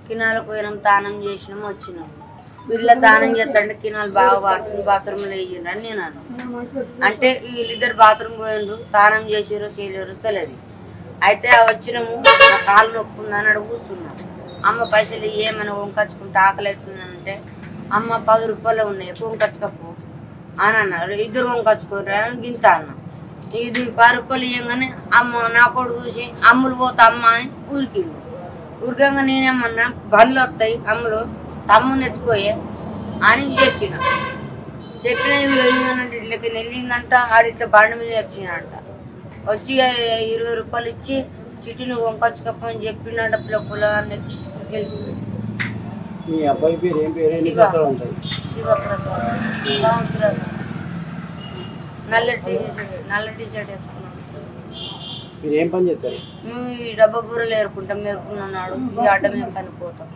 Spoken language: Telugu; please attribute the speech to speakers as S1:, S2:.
S1: కినాలకు పోయినాం, తానం చేసినాం, వచ్చినాం. వీళ్ళ తానం చేస్తాంటే కినాలు బాగా పడుతుంది, బాత్రూంలో వేయండి అని నేను అన్నాను. అంటే వీళ్ళిద్దరు బాత్రూమ్ పోయిండ్రు, తానం చేసారో చేయలేరు తెలియదు. అయితే వచ్చినాము, నా కాళ్ళు నొప్పుందని అడుగు కూర్చున్నాం. అమ్మ పైసలు ఏమైనా వంకచ్చుకుంటే ఆకలి అవుతుందంటే, అమ్మ 10 రూపాయలు ఉన్నాయి వంకచ్చుకపో అని అన్నారు. ఇద్దరు వంకచ్చుకోరు అని గింత అన్న. ఇది 10 రూపాయలు ఇవ్వగానే అమ్మ నా కొడుకు చూసి అమ్ములు పోతా అమ్మ అని ఊరికిండు. ఊరికంగా నేనేమన్నా బండ్లు వస్తాయి అమ్ములు తమ్ముని ఎత్తుకోయే అని చెప్పిన ఏమనంటే ఇట్లకి వెళ్ళిందంట. ఆడిట్లా బండి మీద వచ్చిందంట. వచ్చి 20 రూపాయలు ఇచ్చి చిటిని వంకొచ్చుకపోని చెప్పిండట. పిల్లలని శివప్రసాద్ సంవత్సరాలు నల్ల టీ షర్ట్ వేసుకున్నాం. మేము ఈ డబ్బా బూరలు ఏరుకుంటాం, మేరుకున్నాడు ఈ అడ్డ మేము పనిపోతాం.